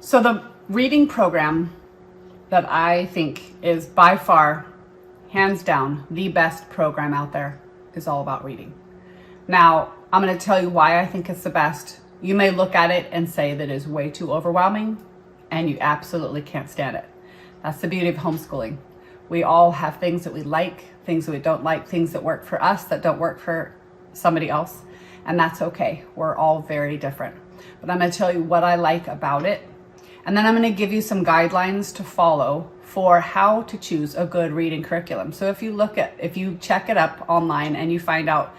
So the reading program that I think is by far, hands down, the best program out there is all about reading. Now, I'm going to tell you why I think it's the best. You may look at it and say that it is way too overwhelming and you absolutely can't stand it. That's the beauty of homeschooling. We all have things that we like, things that we don't like, things that work for us that don't work for somebody else. And that's okay. We're all very different. But I'm going to tell you what I like about it. And then I'm going to give you some guidelines to follow for how to choose a good reading curriculum. So if you check it up online and you find out,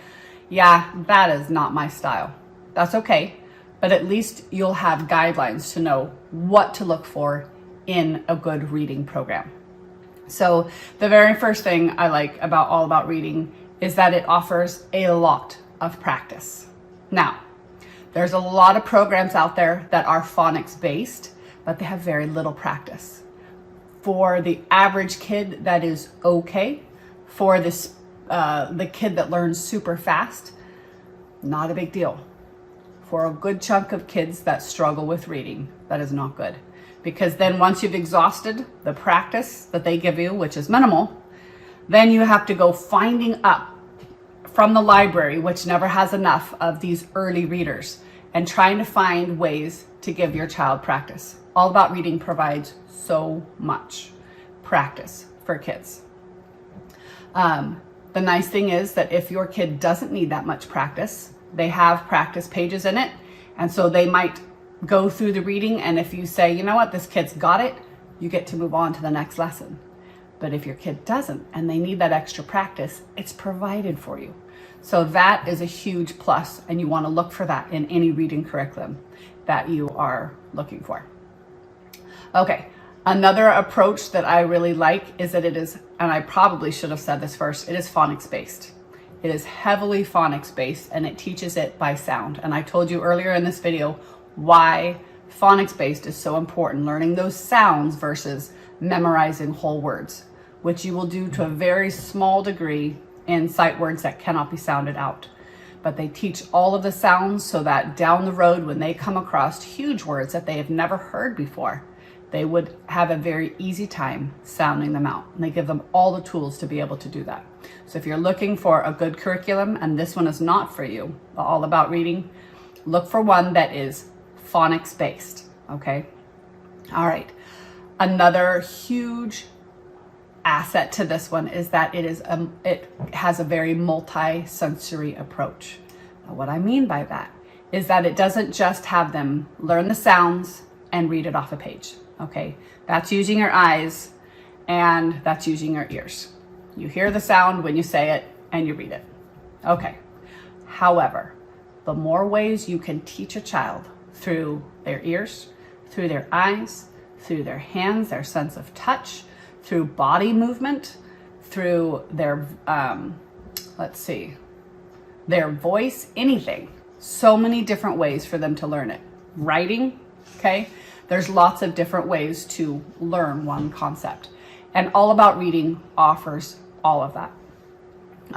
yeah, that is not my style, that's okay. But at least you'll have guidelines to know what to look for in a good reading program. So the very first thing I like about All About Reading is that it offers a lot of practice. Now, there's a lot of programs out there that are phonics based, but they have very little practice. For the average kid, that is okay. For this, the kid that learns super fast, not a big deal. For a good chunk of kids that struggle with reading, that is not good. Because then once you've exhausted the practice that they give you, which is minimal, then you have to go finding up from the library, which never has enough of these early readers, and trying to find ways to give your child practice. All About Reading provides so much practice for kids. The nice thing is that if your kid doesn't need that much practice, they have practice pages in it. And so they might go through the reading, and if you say, you know what, this kid's got it, you get to move on to the next lesson. But if your kid doesn't and they need that extra practice, it's provided for you. So that is a huge plus, and you want to look for that in any reading curriculum that you are looking for. Okay, another approach that I really like is that it is, and I probably should have said this first, it is phonics based. It is heavily phonics based, and it teaches it by sound. And I told you earlier in this video why phonics based is so important, learning those sounds versus memorizing whole words, which you will do to a very small degree in sight words that cannot be sounded out. But they teach all of the sounds so that down the road, when they come across huge words that they have never heard before, they would have a very easy time sounding them out. And they give them all the tools to be able to do that. So if you're looking for a good curriculum and this one is not for you, All About Reading, look for one that is phonics based, okay? All right. Another huge asset to this one is that it has a very multi-sensory approach. Now, what I mean by that is that it doesn't just have them learn the sounds and read it off a page, okay? That's using your eyes and that's using your ears. You hear the sound when you say it and you read it, okay? However, the more ways you can teach a child through their ears, through their eyes, through their hands, their sense of touch, through body movement, through their, their voice, anything. So many different ways for them to learn it. Writing, okay? There's lots of different ways to learn one concept. And All About Reading offers all of that,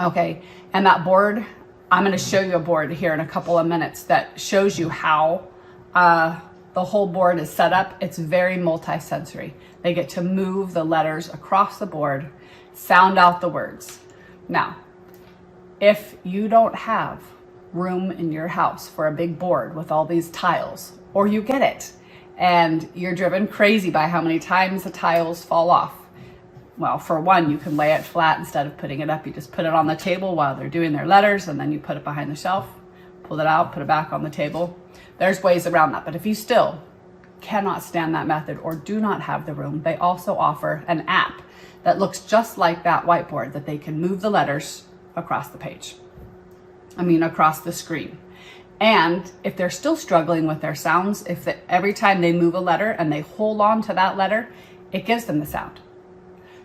okay? And that board, I'm going to show you a board here in a couple of minutes that shows you how the whole board is set up. It's very multi-sensory. They get to move the letters across the board, sound out the words. Now, if you don't have room in your house for a big board with all these tiles, or you get it and you're driven crazy by how many times the tiles fall off, well, for one, you can lay it flat instead of putting it up. You just put it on the table while they're doing their letters, and then you put it behind the shelf, pull it out, put it back on the table. There's ways around that. But if you still cannot stand that method or do not have the room, they also offer an app that looks just like that whiteboard that they can move the letters across the page. Across the screen. And if they're still struggling with their sounds, every time they move a letter and they hold on to that letter, it gives them the sound.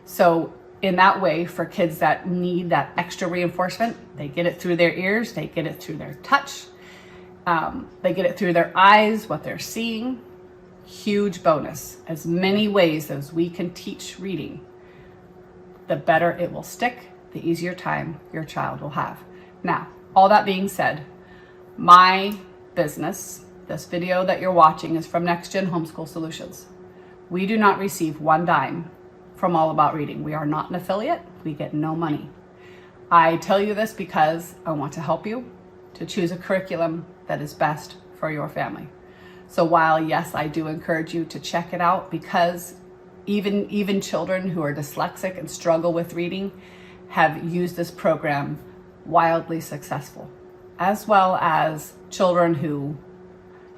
So in that way, for kids that need that extra reinforcement, they get it through their ears, they get it through their touch, they get it through their eyes, what they're seeing. Huge bonus. As many ways as we can teach reading, the better it will stick, the easier time your child will have. Now, all that being said, my business this video that you're watching is from Next Gen Homeschool Solutions. We do not receive one dime from All About Reading. We are not an affiliate. We get no money. I tell you this because I want to help you to choose a curriculum that is best for your family. So while yes, I do encourage you to check it out, because even children who are dyslexic and struggle with reading have used this program wildly successful, as well as children who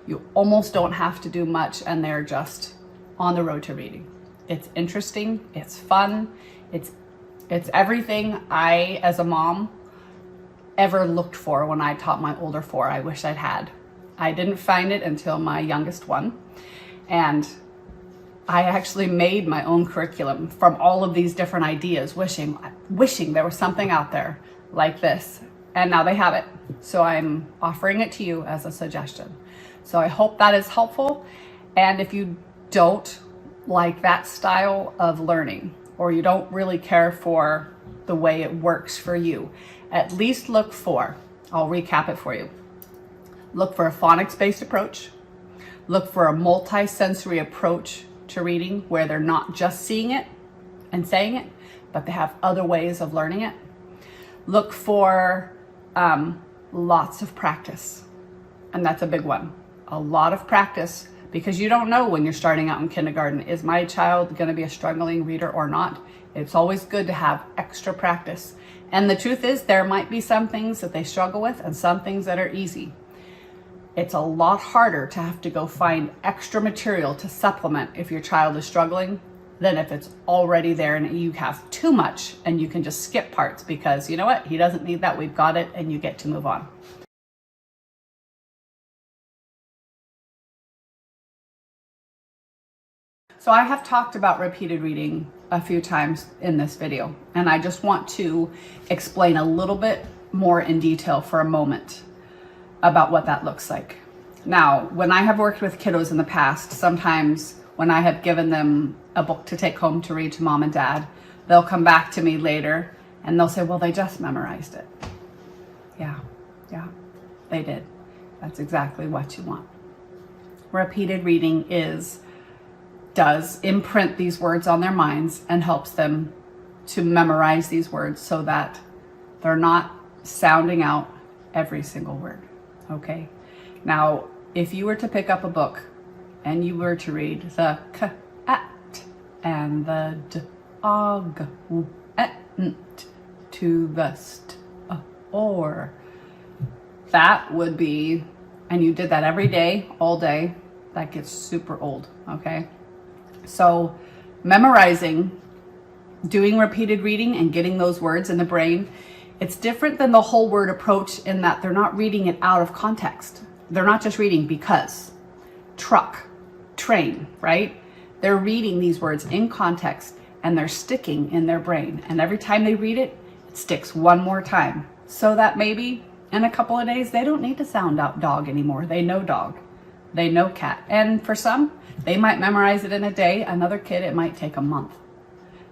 you almost don't have to do much and they're just on the road to reading. It's interesting, it's fun, it's everything I, as a mom, ever looked for when I taught my older four. I wish I'd had. I didn't find it until my youngest one. And I actually made my own curriculum from all of these different ideas, wishing there was something out there like this. And now they have it. So I'm offering it to you as a suggestion. So I hope that is helpful. And if you don't like that style of learning, or you don't really care for the way it works for you, at least look for, I'll recap it for you. Look for a phonics-based approach. Look for a multisensory approach to reading where they're not just seeing it and saying it, but they have other ways of learning it. Look for lots of practice. And that's a big one. A lot of practice, because you don't know when you're starting out in kindergarten, is my child going to be a struggling reader or not? It's always good to have extra practice. And the truth is, there might be some things that they struggle with and some things that are easy. It's a lot harder to have to go find extra material to supplement if your child is struggling than if it's already there and you have too much and you can just skip parts because you know what? He doesn't need that. We've got it, and you get to move on. So I have talked about repeated reading a few times in this video, and I just want to explain a little bit more in detail for a moment about what that looks like. Now, when I have worked with kiddos in the past, sometimes when I have given them a book to take home to read to mom and dad, they'll come back to me later and they'll say, well, they just memorized it. Yeah, they did. That's exactly what you want. Repeated reading does imprint these words on their minds and helps them to memorize these words so that they're not sounding out every single word. Okay. Now, if you were to pick up a book and you were to read the cat and the dog went to the store, that would be, and you did that every day, all day, that gets super old. Okay. So memorizing, doing repeated reading and getting those words in the brain, it's different than the whole word approach in that they're not reading it out of context. They're not just reading because, truck, train, right? They're reading these words in context and they're sticking in their brain. And every time they read it, it sticks one more time. So that maybe in a couple of days, they don't need to sound out dog anymore. They know dog, they know cat. And for some, they might memorize it in a day. Another kid, it might take a month.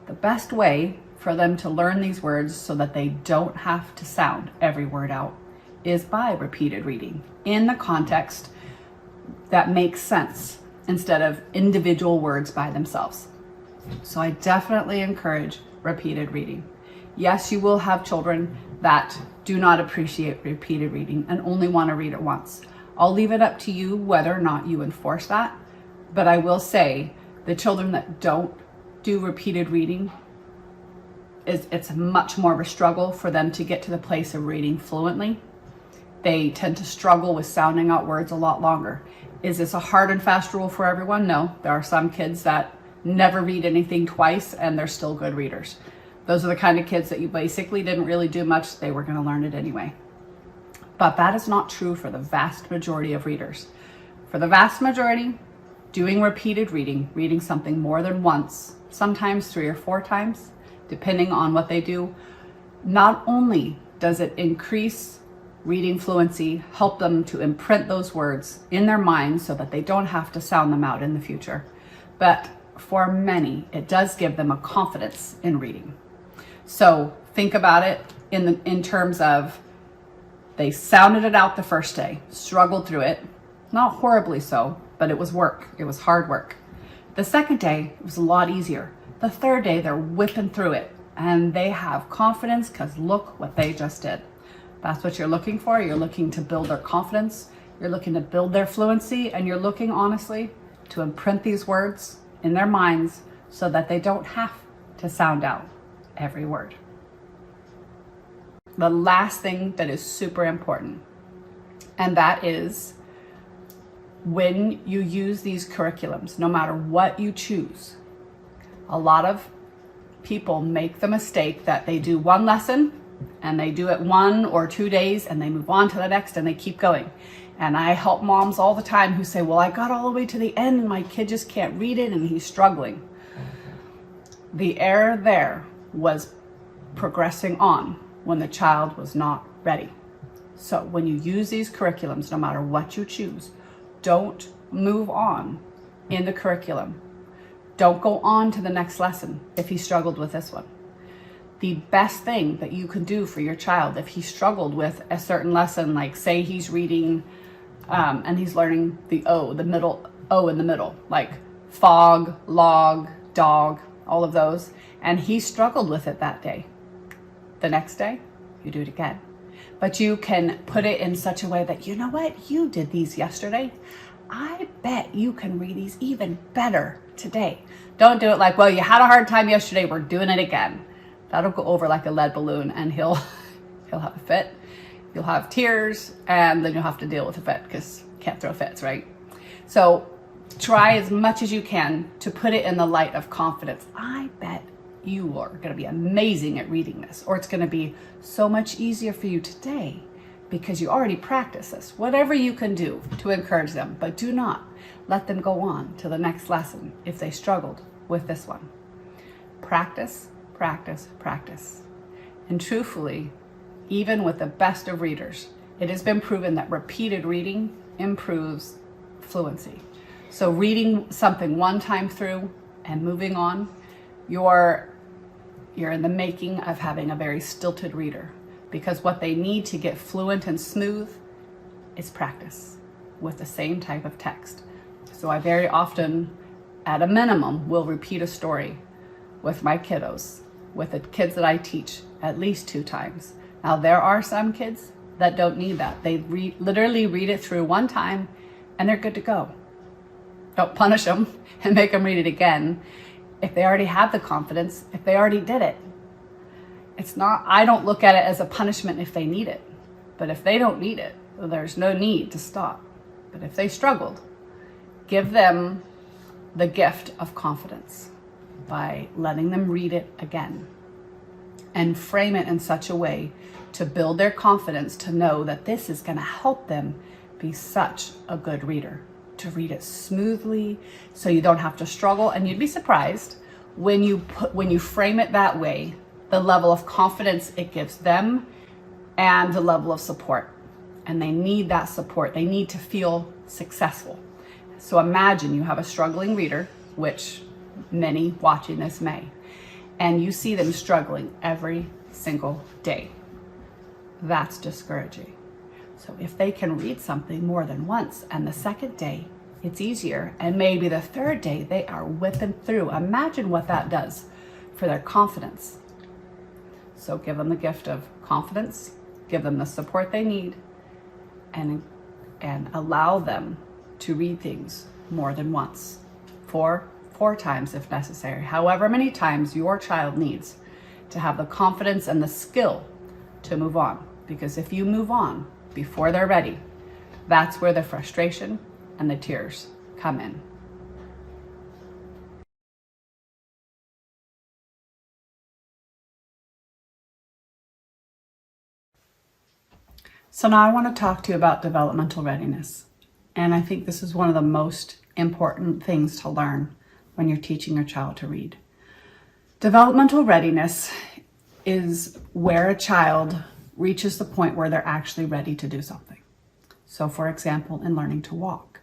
The best way for them to learn these words so that they don't have to sound every word out is by repeated reading in the context that makes sense instead of individual words by themselves. So I definitely encourage repeated reading. Yes, you will have children that do not appreciate repeated reading and only want to read it once. I'll leave it up to you whether or not you enforce that. But I will say the children that don't do repeated reading, it's much more of a struggle for them to get to the place of reading fluently. They tend to struggle with sounding out words a lot longer. Is this a hard and fast rule for everyone? No. There are some kids that never read anything twice and they're still good readers. Those are the kind of kids that you basically didn't really do much. They were going to learn it anyway. But that is not true for the vast majority of readers. For the vast majority, doing repeated reading, reading something more than once, sometimes 3 or 4 times, depending on what they do, not only does it increase reading fluency, help them to imprint those words in their minds so that they don't have to sound them out in the future, but for many, it does give them a confidence in reading. So think about it in terms of they sounded it out the first day, struggled through it. Not horribly so, but it was work. It was hard work. The second day, it was a lot easier. The third day, they're whipping through it and they have confidence because look what they just did. That's what you're looking for. You're looking to build their confidence. You're looking to build their fluency, and you're looking honestly to imprint these words in their minds so that they don't have to sound out every word. The last thing that is super important, and that is when you use these curriculums, no matter what you choose, a lot of people make the mistake that they do one lesson and they do it 1 or 2 days and they move on to the next and they keep going. And I help moms all the time who say, well, I got all the way to the end and my kid just can't read it and he's struggling. The error there was progressing on when the child was not ready. So when you use these curriculums, no matter what you choose, don't move on in the curriculum. Don't go on to the next lesson if he struggled with this one. The best thing that you can do for your child if he struggled with a certain lesson, like say he's reading and he's learning the O, the middle O in the middle, like fog, log, dog, all of those, and he struggled with it that day. The next day, you do it again. But you can put it in such a way that, you know what, you did these yesterday. I bet you can read these even better today. Don't do it like, well, you had a hard time yesterday, we're doing it again. That'll go over like a lead balloon and he'll have a fit. You'll have tears and then you'll have to deal with a fit because you can't throw fits, right? So try as much as you can to put it in the light of confidence. I bet you are going to be amazing at reading this, or it's going to be so much easier for you today because you already practice this. Whatever you can do to encourage them, but do not let them go on to the next lesson if they struggled with this one. Practice, practice, practice. And truthfully, even with the best of readers, it has been proven that repeated reading improves fluency. So reading something one time through and moving on, you're in the making of having a very stilted reader, because what they need to get fluent and smooth is practice with the same type of text. So I very often, at a minimum, will repeat a story with my kiddos, with the kids that I teach at least 2 times. Now there are some kids that don't need that. They literally read it through one time and they're good to go. Don't punish them and make them read it again. If they already have the confidence, if they already did it, I don't look at it as a punishment if they need it. But if they don't need it, well, there's no need to stop. But if they struggled, give them the gift of confidence by letting them read it again and frame it in such a way to build their confidence to know that this is going to help them be such a good reader, to read it smoothly so you don't have to struggle. And you'd be surprised when you frame it that way, the level of confidence it gives them and the level of support. And they need that support. They need to feel successful. So imagine you have a struggling reader, which many watching this may, and you see them struggling every single day. That's discouraging. So if they can read something more than once and the second day it's easier, and maybe the third day they are whipping through, imagine what that does for their confidence. So give them the gift of confidence, give them the support they need, and allow them to read things more than once, four times if necessary, however many times your child needs to have the confidence and the skill to move on. Because if you move on before they're ready, that's where the frustration and the tears come in. So now I want to talk to you about developmental readiness. And I think this is one of the most important things to learn when you're teaching your child to read. Developmental readiness is where a child reaches the point where they're actually ready to do something. So for example, in learning to walk.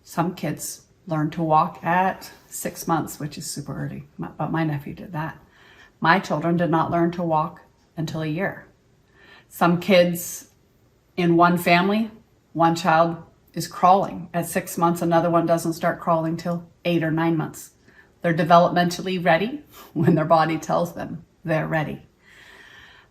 Some kids learn to walk at 6 months, which is super early, but my nephew did that. My children did not learn to walk until a year. Some kids in one family, one child is crawling at 6 months. Another one doesn't start crawling till 8 or 9 months. They're developmentally ready when their body tells them they're ready.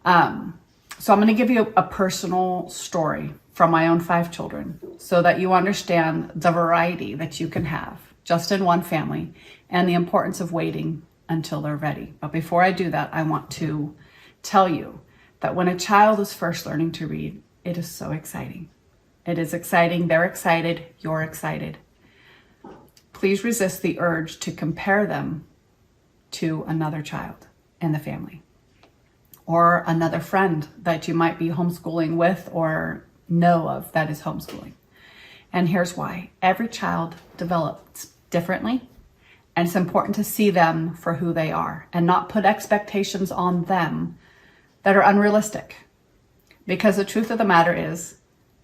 So I'm going to give you a personal story from my own 5 children so that you understand the variety that you can have just in one family and the importance of waiting until they're ready. But before I do that, I want to tell you that when a child is first learning to read, it is so exciting. It is exciting. They're excited. You're excited. Please resist the urge to compare them to another child in the family or another friend that you might be homeschooling with or know of that is homeschooling. And here's why. Every child develops differently, and it's important to see them for who they are and not put expectations on them that are unrealistic. Because the truth of the matter is,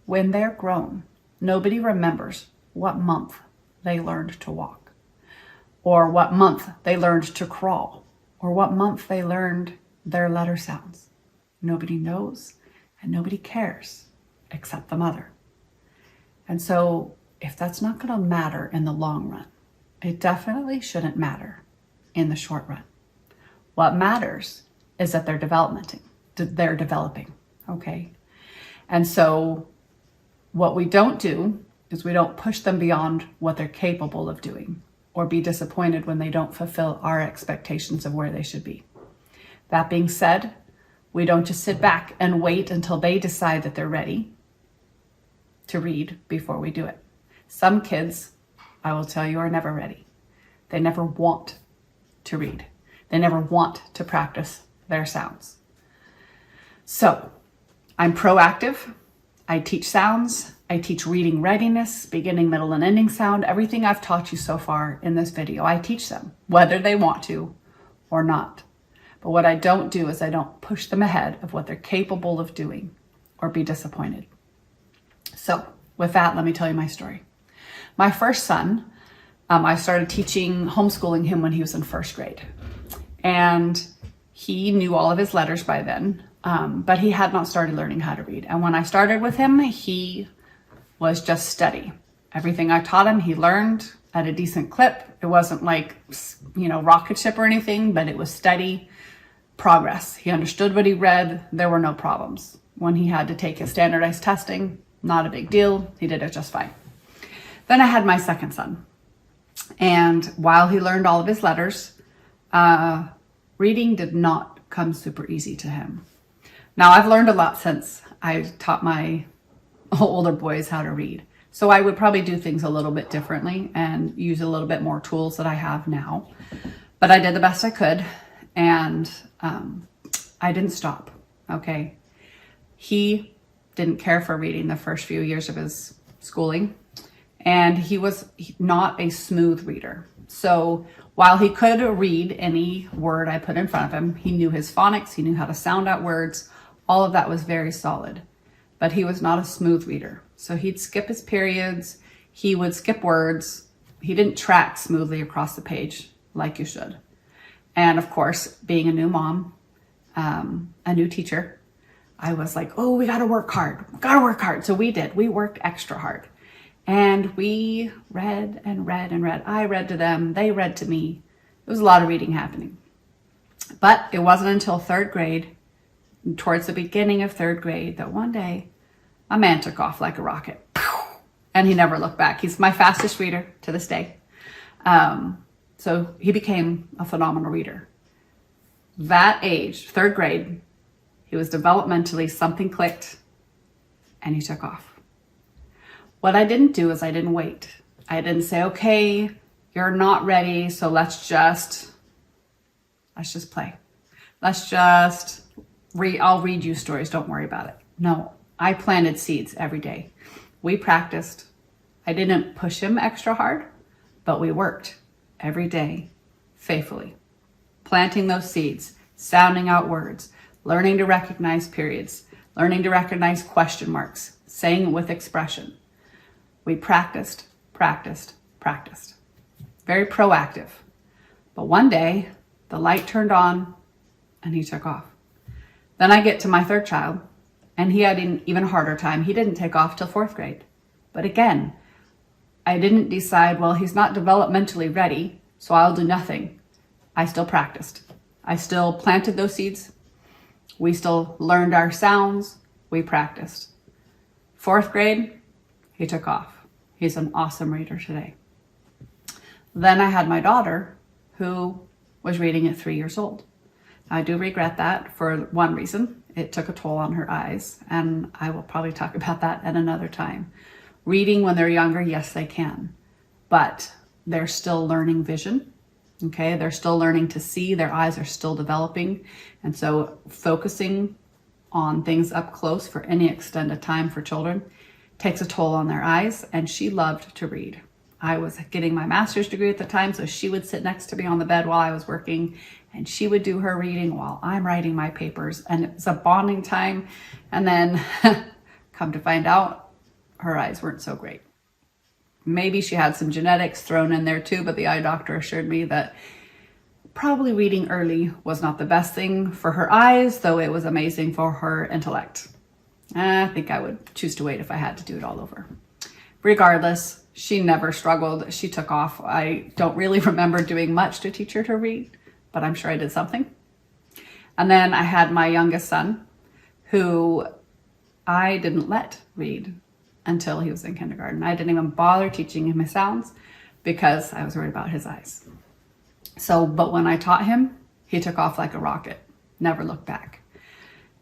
when they're grown, nobody remembers what month they learned to walk, or what month they learned to crawl, or what month they learned their letter sounds. Nobody knows and nobody cares except the mother. And so if that's not going to matter in the long run, it definitely shouldn't matter in the short run. What matters is that they're developing, okay? And so what we don't do is we don't push them beyond what they're capable of doing or be disappointed when they don't fulfill our expectations of where they should be. That being said, we don't just sit back and wait until they decide that they're ready to read before we do it. Some kids, I will tell you, are never ready. They never want to read. They never want to practice their sounds. So I'm proactive. I teach sounds. I teach reading readiness, beginning, middle, and ending sound. Everything I've taught you so far in this video, I teach them, whether they want to or not. But what I don't do is I don't push them ahead of what they're capable of doing or be disappointed. So with that, let me tell you my story. My first son, I started homeschooling him when he was in 1st grade. And he knew all of his letters by then, but he had not started learning how to read. And when I started with him, he was just steady. Everything I taught him, he learned at a decent clip. It wasn't like, rocket ship or anything, but it was steady progress. He understood what he read. There were no problems. When he had to take his standardized testing, not a big deal. He did it just fine. Then I had my second son. And while he learned all of his letters, reading did not come super easy to him. Now, I've learned a lot since I taught my older boys how to read. So I would probably do things a little bit differently and use a little bit more tools that I have now. But I did the best I could, and I didn't stop, okay? He didn't care for reading the first few years of his schooling, and he was not a smooth reader. So while he could read any word I put in front of him, he knew his phonics, he knew how to sound out words, all of that was very solid. But he was not a smooth reader. So he'd skip his periods, he would skip words, he didn't track smoothly across the page like you should. And of course, being a new mom, a new teacher, I was like, oh, we gotta work hard. So we did, we worked extra hard. And we read and read and read. I read to them, they read to me. There was a lot of reading happening. But it wasn't until 3rd grade, towards the beginning of 3rd grade, that one day, a man took off like a rocket. And he never looked back. He's my fastest reader to this day. So he became a phenomenal reader. That age, 3rd grade, he was developmentally, something clicked, and he took off. What I didn't do is I didn't wait. I didn't say, okay, you're not ready, so let's just play. I'll read you stories, don't worry about it. No, I planted seeds every day. We practiced. I didn't push him extra hard, but we worked every day, faithfully. Planting those seeds, sounding out words, learning to recognize periods, learning to recognize question marks, saying it with expression. We practiced. Very proactive. But one day, the light turned on and he took off. Then I get to my 3rd child, and he had an even harder time. He didn't take off till 4th grade. But again, I didn't decide, well, he's not developmentally ready, so I'll do nothing. I still practiced. I still planted those seeds. We still learned our sounds. We practiced. 4th grade, he took off. He's an awesome reader today. Then I had my daughter who was reading at 3 years old. I do regret that for one reason. It took a toll on her eyes, and I will probably talk about that at another time. Reading when they're younger, yes, they can, but they're still learning vision. Okay, they're still learning to see, their eyes are still developing. And so focusing on things up close for any extended time for children takes a toll on their eyes. And she loved to read. I was getting my master's degree at the time, so she would sit next to me on the bed while I was working, and she would do her reading while I'm writing my papers. And it was a bonding time. And then come to find out, her eyes weren't so great. Maybe she had some genetics thrown in there too, but the eye doctor assured me that probably reading early was not the best thing for her eyes, though it was amazing for her intellect. I think I would choose to wait if I had to do it all over. Regardless, she never struggled. She took off. I don't really remember doing much to teach her to read, but I'm sure I did something. And then I had my youngest son, who I didn't let read until he was in kindergarten. I didn't even bother teaching him his sounds because I was worried about his eyes. So, but when I taught him, he took off like a rocket, never looked back.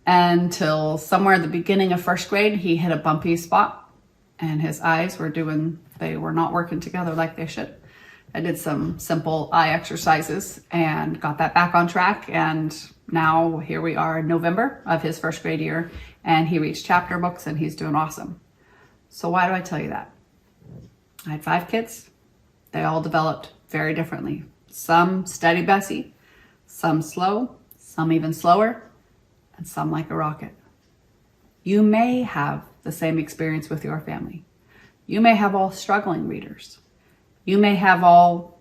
Until somewhere at the beginning of 1st grade, he hit a bumpy spot and his eyes they were not working together like they should. I did some simple eye exercises and got that back on track. And now here we are in November of his 1st grade year, and he reads chapter books and he's doing awesome. So why do I tell you that? I had 5 kids. They all developed very differently. Some steady Bessie, some slow, some even slower, and some like a rocket. You may have the same experience with your family. You may have all struggling readers. You may have all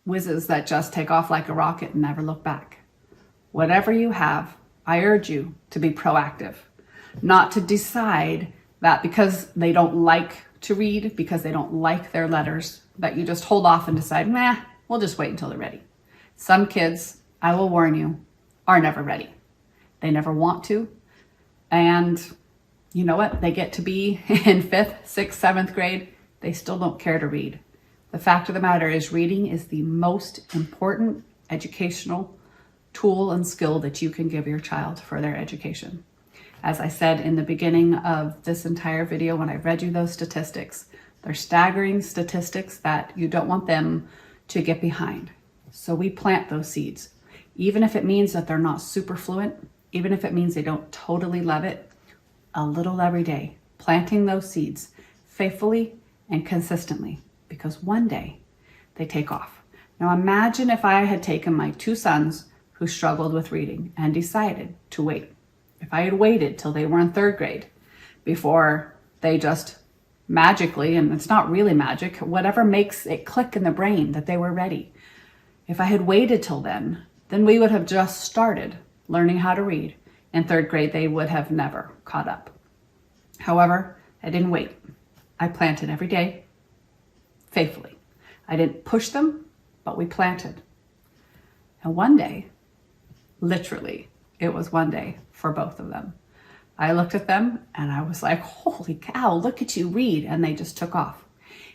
whizzes that just take off like a rocket and never look back. Whatever you have, I urge you to be proactive, not to decide that because they don't like to read, because they don't like their letters, that you just hold off and decide, nah, we'll just wait until they're ready. Some kids, I will warn you, are never ready. They never want to. And you know what? They get to be in 5th, 6th, 7th grade. They still don't care to read. The fact of the matter is reading is the most important educational tool and skill that you can give your child for their education. As I said in the beginning of this entire video, when I read you those statistics, they're staggering statistics that you don't want them to get behind. So we plant those seeds. Even if it means that they're not super fluent, even if it means they don't totally love it, a little every day, planting those seeds faithfully and consistently, because one day they take off. Now imagine if I had taken my 2 sons who struggled with reading and decided to wait. If I had waited till they were in 3rd grade before they just magically, and it's not really magic, whatever makes it click in the brain that they were ready. If I had waited till then we would have just started learning how to read. In 3rd grade, they would have never caught up. However, I didn't wait. I planted every day, faithfully. I didn't push them, but we planted. And one day, literally, it was one day for both of them. I looked at them and I was like, holy cow, look at you read. And they just took off.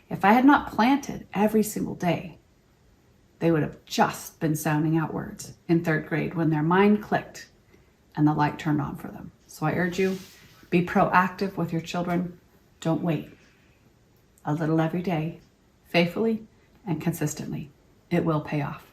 If I had not planted every single day, they would have just been sounding out words in 3rd grade when their mind clicked and the light turned on for them. So I urge you, be proactive with your children. Don't wait. A little every day, faithfully and consistently. It will pay off.